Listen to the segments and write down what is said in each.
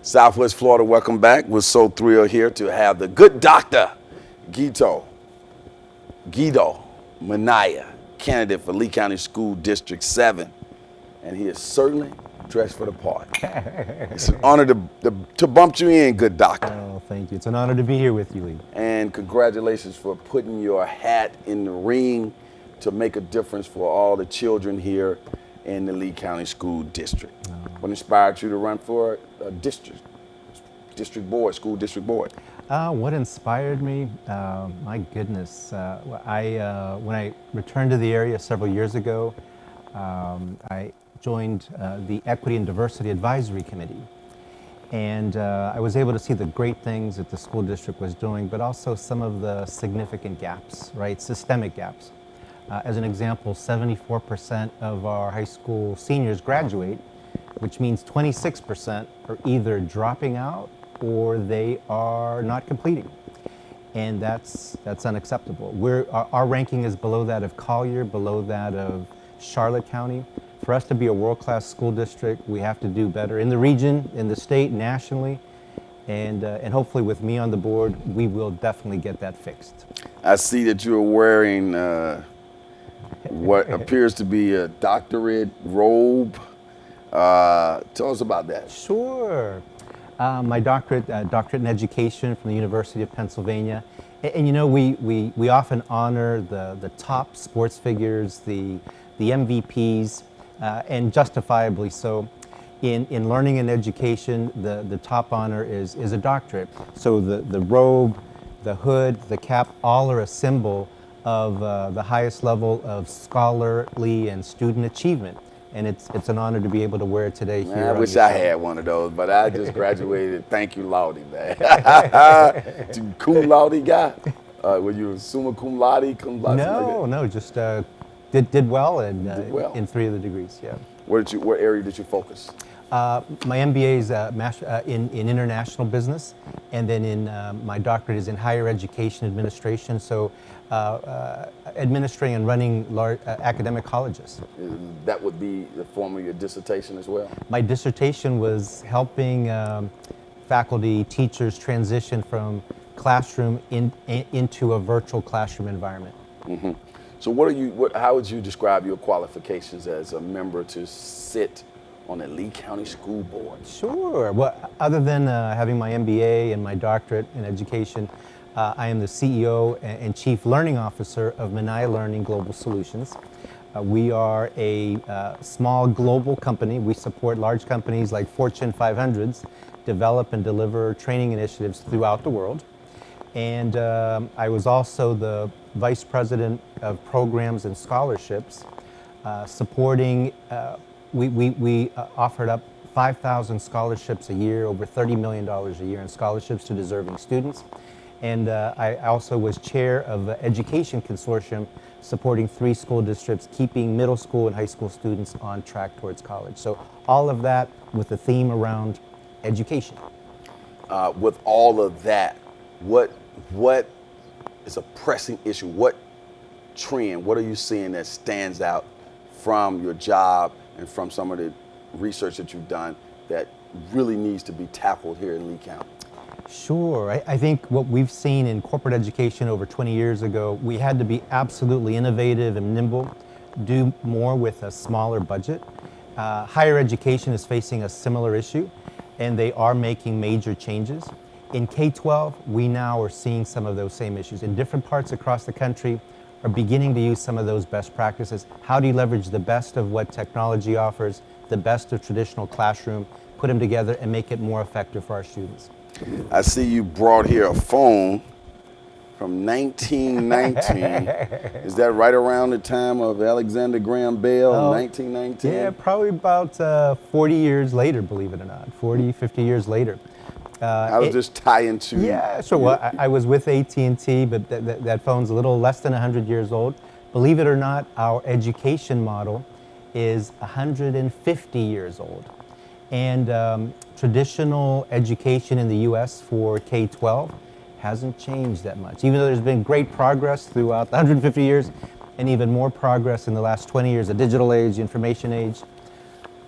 Southwest Florida, welcome back. We're so thrilled here to have the good doctor, Guido Minaya, candidate for Lee County School District 7. And he is certainly dressed for the part. It's an honor to bump you in, good doctor. Oh, thank you. It's an honor to be here with you, Lee. And congratulations for putting your hat in the ring to make a difference for all the children here in the Lee County School District. What inspired you to run for a district board, school district board? What inspired me? My goodness. When I returned to the area several years ago, I joined the Equity and Diversity Advisory Committee. And I was able to see the great things that the school district was doing, but also some of the significant gaps, right? Systemic gaps. As an example, 74% of our high school seniors graduate, which means 26% are either dropping out or they are not completing. And that's unacceptable. Our ranking is below that of Collier, below that of Charlotte County. For us to be a world-class school district, we have to do better in the region, in the state, nationally, and hopefully with me on the board, we will definitely get that fixed. I see that you're wearing what appears to be a doctorate robe. Tell us about that. Sure. My doctorate in education from the University of Pennsylvania. And you know, we often honor the top sports figures, the MVPs, and justifiably so. In learning and education, the top honor is a doctorate. So the robe, the hood, the cap, all are a symbol of the highest level of scholarly and student achievement. And it's an honor to be able to wear it today here. Man, I wish I had one of those, but I just graduated. Thank you, Laude, man. Cum laude guy? Were you a summa cum laude? No, just did well and in 3 of the degrees. Yeah. What area did you focus? My MBA is in international business, and then my doctorate is in higher education administration. So administering and running large academic colleges. That would be the form of your dissertation as well? My dissertation was helping faculty, teachers transition from classroom into a virtual classroom environment. Mm-hmm. So how would you describe your qualifications as a member to sit on the Lee County School Board? Sure. Well, other than having my MBA and my doctorate in education, I am the CEO and Chief Learning Officer of Minaya Learning Global Solutions. We are a small global company. We support large companies like Fortune 500s, develop and deliver training initiatives throughout the world. And I was also the Vice President of Programs and Scholarships, supporting, we offered up 5,000 scholarships a year, over $30 million a year in scholarships to deserving students. And I also was chair of the Education Consortium, supporting 3 school districts, keeping middle school and high school students on track towards college. So all of that with the theme around education. With all of that, what is a pressing issue? What trend, what are you seeing that stands out from your job and from some of the research that you've done that really needs to be tackled here in Lee County? Sure. I think what we've seen in corporate education over 20 years ago, we had to be absolutely innovative and nimble, do more with a smaller budget. Higher education is facing a similar issue, and they are making major changes. In K-12, we now are seeing some of those same issues. In different parts across the country are beginning to use some of those best practices. How do you leverage the best of what technology offers, the best of traditional classroom, put them together and make it more effective for our students? I see you brought here a phone from 1919. Is that right around the time of Alexander Graham Bell, 1919? Yeah, probably about 40 years later, believe it or not, 40, 50 years later. How does this tie into? Yeah, sure. Well, I was with AT&T, but that phone's a little less than 100 years old. Believe it or not, our education model is 150 years old. And traditional education in the U.S. for K-12 hasn't changed that much. Even though there's been great progress throughout the 150 years, and even more progress in the last 20 years, the digital age, the information age,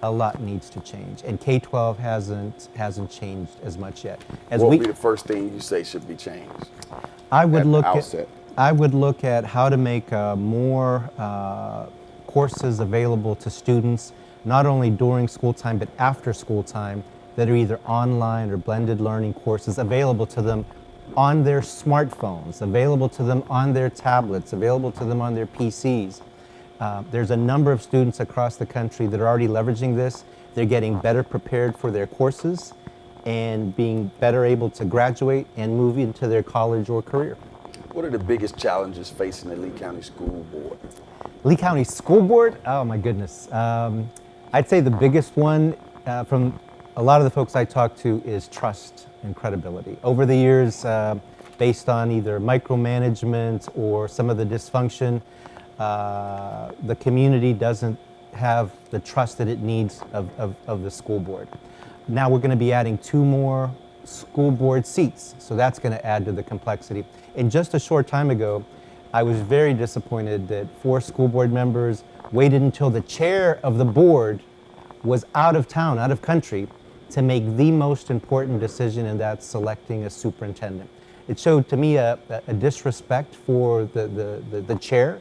a lot needs to change, and K-12 hasn't changed as much yet. As What would be the first thing you say should be changed? I would at the look outset? I would look at how to make more courses available to students, not only during school time but after school time, that are either online or blended learning courses available to them on their smartphones, available to them on their tablets, available to them on their PCs. There's a number of students across the country that are already leveraging this. They're getting better prepared for their courses and being better able to graduate and move into their college or career. What are the biggest challenges facing the Lee County School Board? Lee County School Board, oh my goodness. I'd say the biggest one from a lot of the folks I talk to is trust and credibility. Over the years, based on either micromanagement or some of the dysfunction, the community doesn't have the trust that it needs of the school board. Now we're going to be adding 2 more school board seats, so that's going to add to the complexity. And just a short time ago, I was very disappointed that 4 school board members waited until the chair of the board was out of town, out of country, to make the most important decision, and that's selecting a superintendent. It showed to me a disrespect for the chair,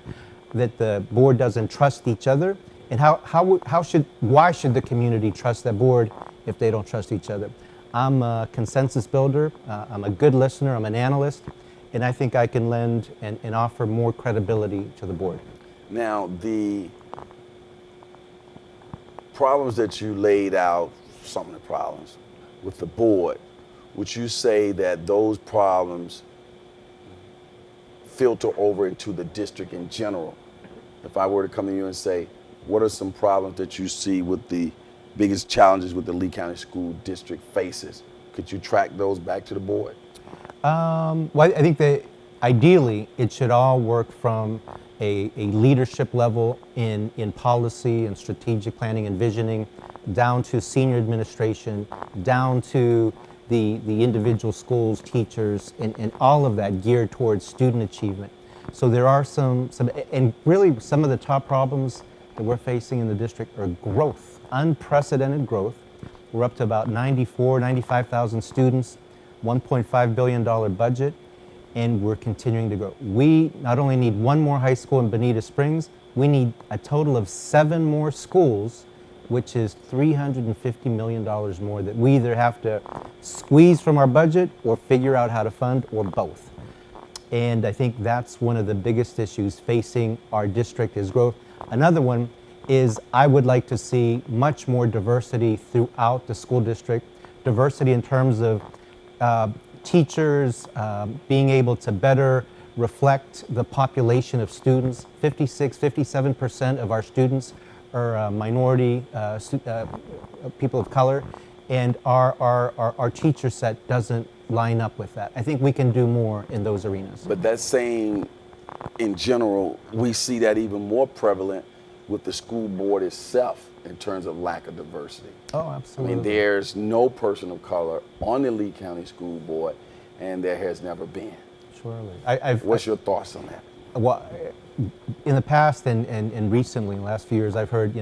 that the board doesn't trust each other, and why should the community trust that board if they don't trust each other? I'm a consensus builder, I'm a good listener, I'm an analyst, and I think I can lend and offer more credibility to the board. Now, the problems that you laid out, some of the problems with the board, would you say that those problems filter over into the district in general? If I were to come to you and say, what are some problems that you see with the biggest challenges with the Lee County School District faces, could you track those back to the board? Well, I think that ideally it should all work from a leadership level in policy and strategic planning and visioning, down to senior administration, down to the individual schools, teachers, and all of that geared towards student achievement. So there are some, and really some of the top problems that we're facing in the district are growth, unprecedented growth. We're up to about 95,000 students, $1.5 billion budget, and we're continuing to grow. We not only need 1 more high school in Bonita Springs, we need a total of 7 more schools, which is $350 million more that we either have to squeeze from our budget or figure out how to fund, or both. And I think that's one of the biggest issues facing our district is growth. Another one is I would like to see much more diversity throughout the school district. Diversity in terms of teachers being able to better reflect the population of students. 57% of our students are minority people of color, and our teacher set doesn't line up with that. I think we can do more in those arenas. But that's saying, in general, we see that even more prevalent with the school board itself in terms of lack of diversity. Oh, I absolutely. mean, there's no person of color on the Lee County School Board, and there has never been. Surely. What's your thoughts on that? Well, in the past and recently, in the last few years, I've heard,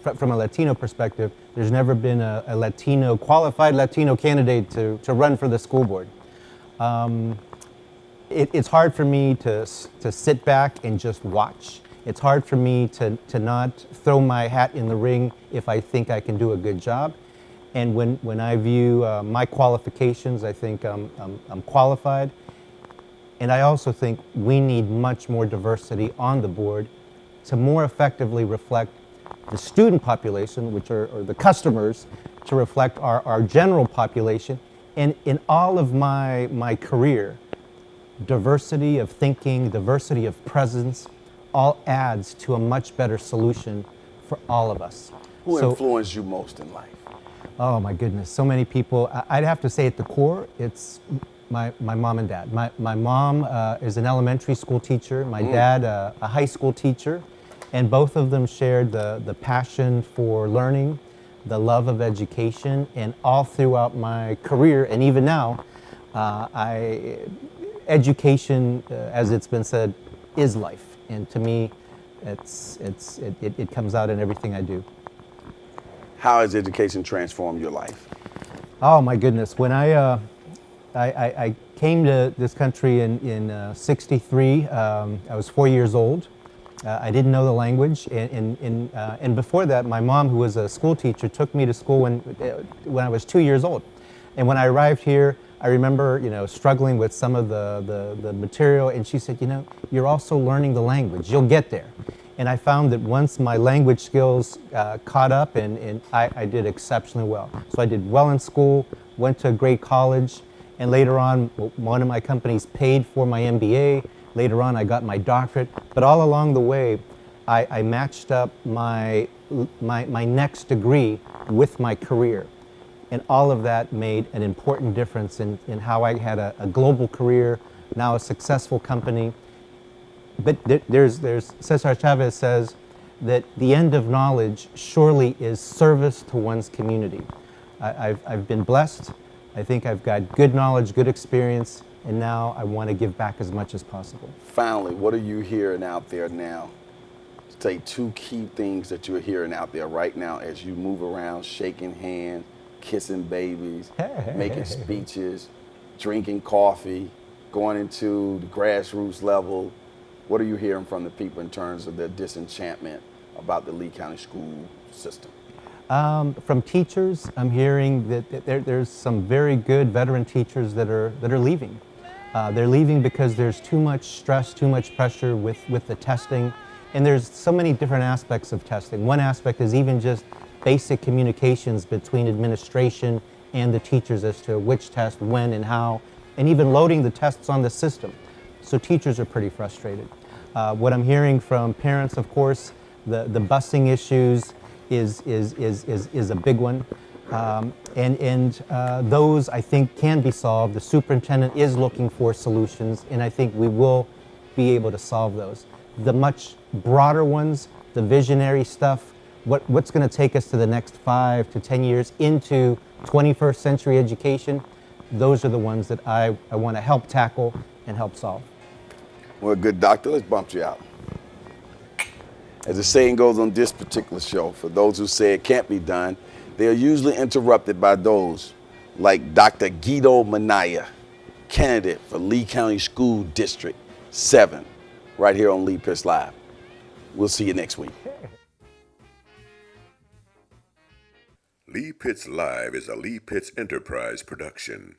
from a Latino perspective, there's never been a qualified Latino candidate to run for the school board. It's hard for me to sit back and just watch. It's hard for me to not throw my hat in the ring if I think I can do a good job. And when I view my qualifications, I think I'm qualified. And I also think we need much more diversity on the board to more effectively reflect the student population, which are the customers, to reflect our general population. And in all of my career, diversity of thinking, diversity of presence, all adds to a much better solution for all of us. Who influenced you most in life? Oh my goodness, so many people. I'd have to say at the core, it's my mom and dad. My mom is an elementary school teacher, my dad a high school teacher, and both of them shared the passion for learning, the love of education, and all throughout my career, and even now, education, as it's been said, is life. And to me, it comes out in everything I do. How has education transformed your life? Oh my goodness! When I came to this country in '63, I was 4 years old. I didn't know the language, and before that, my mom, who was a school teacher, took me to school when I was 2 years old. And when I arrived here, I remember, struggling with some of the material, and she said, you're also learning the language. You'll get there. And I found that once my language skills caught up, and I did exceptionally well. So I did well in school, went to a great college, and later on, one of my companies paid for my MBA. Later on, I got my doctorate. But all along the way, I matched up my next degree with my career. And all of that made an important difference in how I had a global career, now a successful company. But Cesar Chavez says that the end of knowledge surely is service to one's community. I've been blessed. I think I've got good knowledge, good experience, and now I want to give back as much as possible. Finally, what are you hearing out there now? Say two key things that you're hearing out there right now as you move around, shaking hands, kissing babies, making speeches, drinking coffee, going into the grassroots level. What are you hearing from the people in terms of their disenchantment about the Lee County school system? From teachers, I'm hearing that there's some very good veteran teachers that are leaving. They're leaving because there's too much stress, too much pressure with the testing, and there's so many different aspects of testing. One aspect is even just basic communications between administration and the teachers as to which test, when, and how, and even loading the tests on the system. So teachers are pretty frustrated. What I'm hearing from parents, of course, the busing issues is a big one. Those, I think, can be solved. The superintendent is looking for solutions, and I think we will be able to solve those. The much broader ones, the visionary stuff, what's going to take us to the next 5 to 10 years into 21st century education, those are the ones that I want to help tackle and help solve. Well, good doctor, let's bump you out. As the saying goes on this particular show, for those who say it can't be done, they are usually interrupted by those like Dr. Guido Minaya, candidate for Lee County School District 7, right here on Lee Pitts Live. We'll see you next week. Lee Pitts Live is a Lee Pitts Enterprise production.